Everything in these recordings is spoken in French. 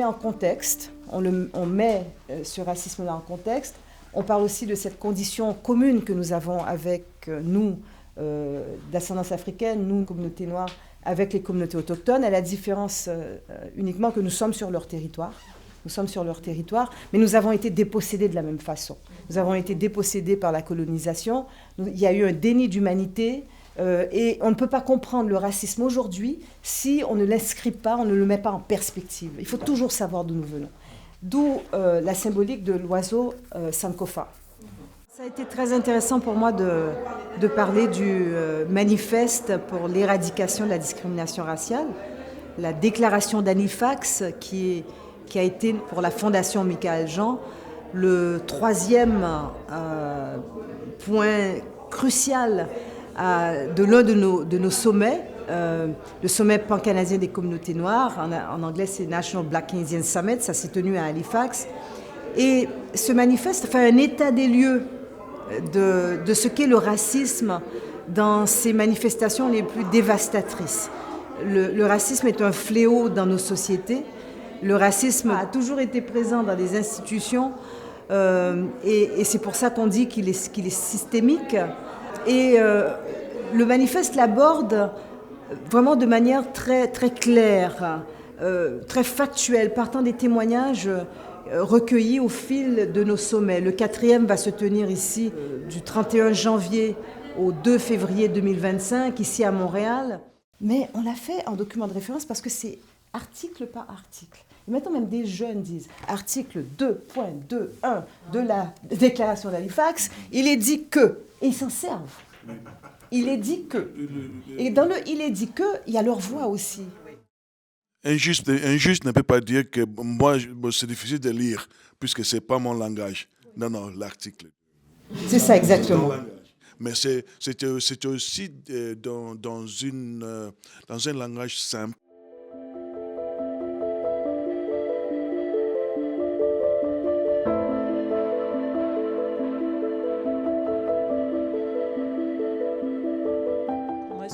en contexte, on met ce racisme-là en contexte. On parle aussi de cette condition commune que nous avons avec nous, d'ascendance africaine, nous, communauté noire, avec les communautés autochtones, à la différence uniquement que nous sommes sur leur territoire. Nous sommes sur leur territoire, mais nous avons été dépossédés de la même façon. Nous avons été dépossédés par la colonisation. Il y a eu un déni d'humanité et on ne peut pas comprendre le racisme aujourd'hui si on ne l'inscrit pas, on ne le met pas en perspective. Il faut toujours savoir d'où nous venons. D'où la symbolique de l'oiseau Sankofa. Ça a été très intéressant pour moi de parler du manifeste pour l'éradication de la discrimination raciale, la déclaration d'Halifax qui a été pour la Fondation Michaël Jean le troisième point crucial de l'un de nos sommets, le sommet pan-canadien des communautés noires. En anglais, c'est National Black Canadian Summit. Ça s'est tenu à Halifax. Et ce manifeste fait un état des lieux de ce qu'est le racisme dans ses manifestations les plus dévastatrices. Le racisme est un fléau dans nos sociétés. Le racisme a toujours été présent dans les institutions et c'est pour ça qu'on dit qu'il est systémique. Et le manifeste l'aborde vraiment de manière très, très claire, très factuelle, partant des témoignages recueillis au fil de nos sommets. Le 4e va se tenir ici du 31 janvier au 2 février 2025, ici à Montréal. Mais on l'a fait en document de référence parce que c'est article par article. Et maintenant, même des jeunes disent article 2.21 de la déclaration d'Halifax, il est dit que, et ils s'en servent. Il est dit que. Et dans le il est dit que, il y a leur voix aussi. Un juge ne peut pas dire que moi, c'est difficile de lire, puisque ce n'est pas mon langage. Non, l'article. C'est ça, exactement. Mais c'était aussi dans un langage simple.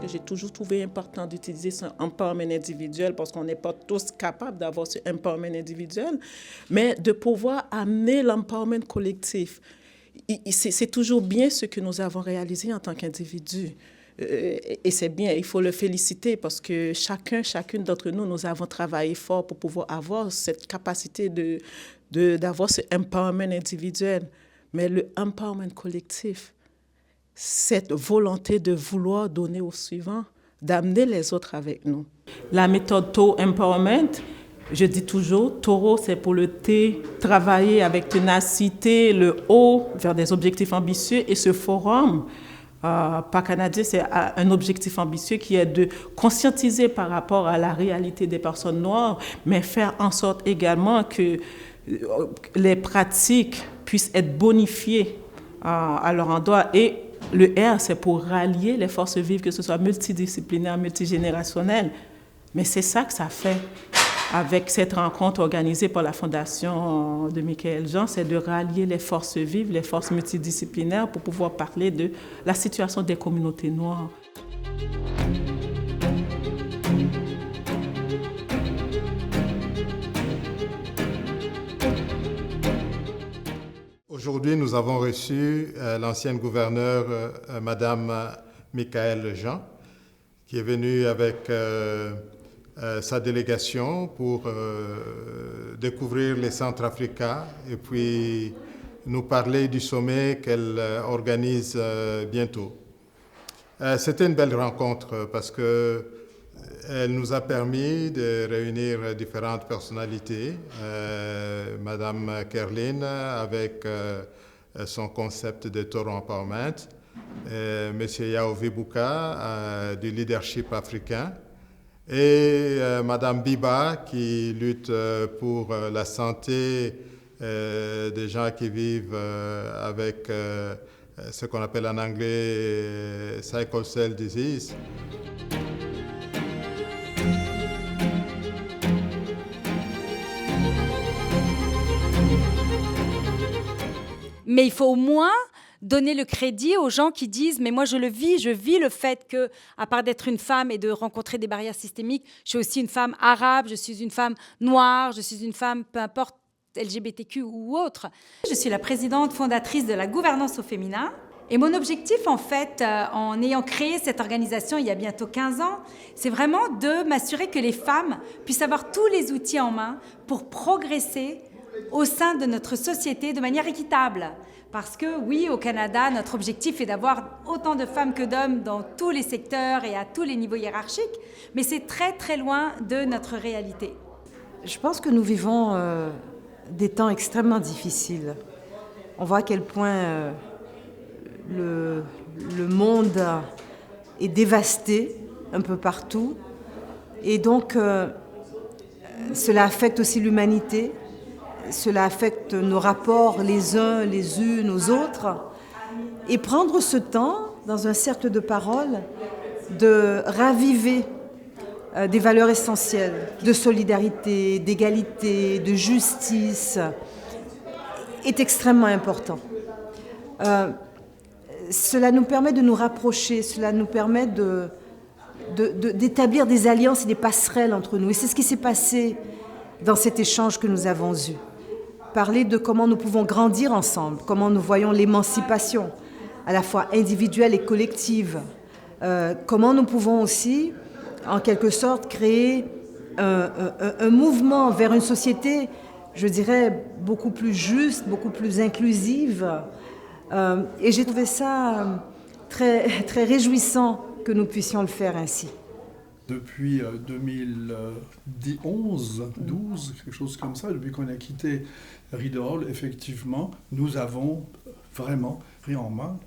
Que j'ai toujours trouvé important d'utiliser ce empowerment individuel parce qu'on n'est pas tous capables d'avoir ce empowerment individuel, mais de pouvoir amener l'empowerment collectif. C'est toujours bien ce que nous avons réalisé en tant qu'individus. Et c'est bien, il faut le féliciter parce que chacune d'entre nous, nous avons travaillé fort pour pouvoir avoir cette capacité d'avoir ce empowerment individuel. Mais le empowerment collectif, cette volonté de vouloir donner au suivant, d'amener les autres avec nous. La méthode Toro Empowerment, je dis toujours, Toro, c'est pour le T, travailler avec ténacité, le O, vers des objectifs ambitieux. Et ce forum, par Canadien, c'est un objectif ambitieux qui est de conscientiser par rapport à la réalité des personnes noires, mais faire en sorte également que les pratiques puissent être bonifiées à leur endroit. Et le R, c'est pour rallier les forces vives, que ce soit multidisciplinaire, multigénérationnel. Mais c'est ça que ça fait avec cette rencontre organisée par la Fondation de Michaël Jean, c'est de rallier les forces vives, les forces multidisciplinaires pour pouvoir parler de la situation des communautés noires. Aujourd'hui, nous avons reçu l'ancienne gouverneure, Madame Michaël Jean, qui est venue avec sa délégation pour découvrir les Centrafricains et puis nous parler du sommet qu'elle organise bientôt. C'était une belle rencontre parce qu'elle nous a permis de réunir différentes personnalités. Madame Kerlin avec son concept de Toro Empowerment, Monsieur Yao Vibuka du leadership africain, et Madame Biba qui lutte pour la santé des gens qui vivent avec ce qu'on appelle en anglais sickle cell disease. Mais il faut au moins donner le crédit aux gens qui disent « mais moi je vis le fait que, à part d'être une femme et de rencontrer des barrières systémiques, je suis aussi une femme arabe, je suis une femme noire, je suis une femme, peu importe, LGBTQ ou autre. » Je suis la présidente fondatrice de la gouvernance au féminin. Et mon objectif, en fait, en ayant créé cette organisation il y a bientôt 15 ans, c'est vraiment de m'assurer que les femmes puissent avoir tous les outils en main pour progresser au sein de notre société de manière équitable. Parce que oui, au Canada, notre objectif est d'avoir autant de femmes que d'hommes dans tous les secteurs et à tous les niveaux hiérarchiques, mais c'est très très loin de notre réalité. Je pense que nous vivons des temps extrêmement difficiles. On voit à quel point le monde est dévasté un peu partout. Et donc, cela affecte aussi l'humanité. Cela affecte nos rapports les uns les unes aux autres. Et prendre ce temps, dans un cercle de parole, de raviver des valeurs essentielles de solidarité, d'égalité, de justice, est extrêmement important. Cela nous permet de nous rapprocher, cela nous permet d'établir des alliances et des passerelles entre nous. Et c'est ce qui s'est passé dans cet échange que nous avons eu. Parler de comment nous pouvons grandir ensemble, comment nous voyons l'émancipation, à la fois individuelle et collective, comment nous pouvons aussi, en quelque sorte, créer un mouvement vers une société, je dirais, beaucoup plus juste, beaucoup plus inclusive. Et j'ai trouvé ça très, très réjouissant que nous puissions le faire ainsi. Depuis 2011, 12, quelque chose comme ça, depuis qu'on a quitté Rideau Hall, effectivement, nous avons vraiment pris en main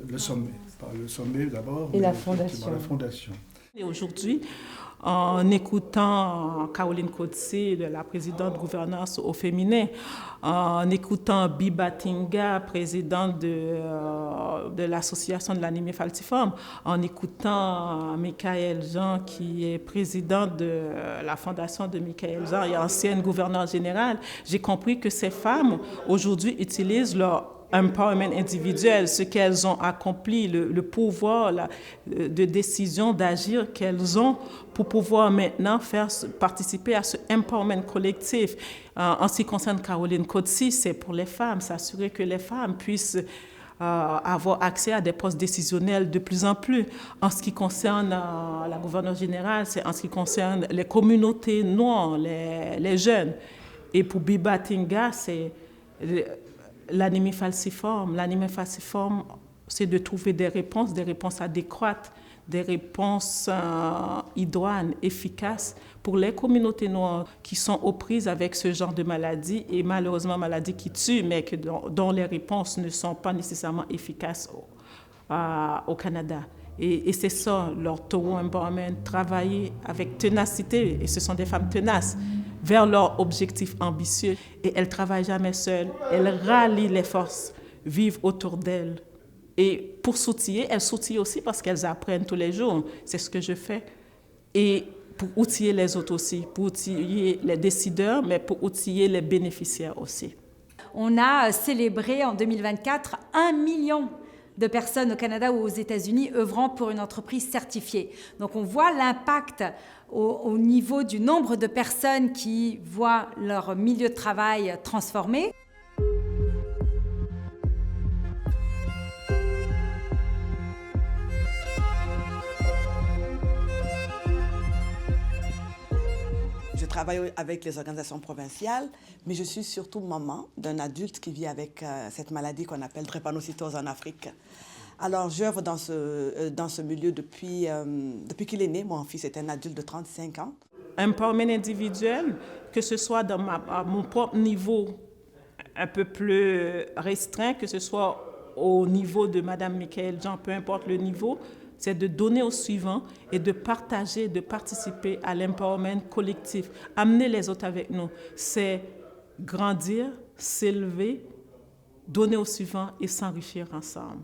le sommet. Pas le sommet d'abord, et mais la fondation. La fondation. Et aujourd'hui, en écoutant Caroline Coetzee, la présidente de gouvernance au féminin, en écoutant Biba Tinga, présidente de l'association de l'animé falciforme, en écoutant Michael Jean, qui est présidente de la fondation de Michael Jean et ancienne gouverneure générale, j'ai compris que ces femmes, aujourd'hui, utilisent leur empowerment individuel, ce qu'elles ont accompli, le pouvoir de décision, d'agir qu'elles ont pour pouvoir maintenant faire participer à ce empowerment collectif. En ce qui concerne Caroline Coetzee, c'est pour les femmes, s'assurer que les femmes puissent avoir accès à des postes décisionnels de plus en plus. En ce qui concerne la gouverneure générale, c'est en ce qui concerne les communautés noires, les jeunes. Et pour Biba Tinga, c'est l'animé falciforme. L'animé falciforme, c'est de trouver des réponses adéquates, des réponses idoines, efficaces pour les communautés noires qui sont aux prises avec ce genre de maladie et malheureusement maladies qui tuent, mais dont les réponses ne sont pas nécessairement efficaces au Canada. Et c'est ça, leur Toro Empowerment, travailler avec ténacité, et ce sont des femmes tenaces, vers leurs objectifs ambitieux. Et elles ne travaillent jamais seules, elles rallient les forces, vivent autour d'elles. Et pour s'outiller, elles s'outillent aussi parce qu'elles apprennent tous les jours. C'est ce que je fais. Et pour outiller les autres aussi, pour outiller les décideurs, mais pour outiller les bénéficiaires aussi. On a célébré en 2024 1 million de personnes au Canada ou aux États-Unis œuvrant pour une entreprise certifiée. Donc on voit l'impact au niveau du nombre de personnes qui voient leur milieu de travail transformé. Je travaille avec les organisations provinciales, mais je suis surtout maman d'un adulte qui vit avec cette maladie qu'on appelle drépanocytose en Afrique. Alors, j'œuvre dans ce milieu depuis qu'il est né. Mon fils est un adulte de 35 ans. Empowerment individuel, que ce soit à mon propre niveau un peu plus restreint, que ce soit au niveau de Mme Michael Jean, peu importe le niveau, c'est de donner au suivant et de partager, de participer à l'empowerment collectif. Amener les autres avec nous, c'est grandir, s'élever, donner au suivant et s'enrichir ensemble.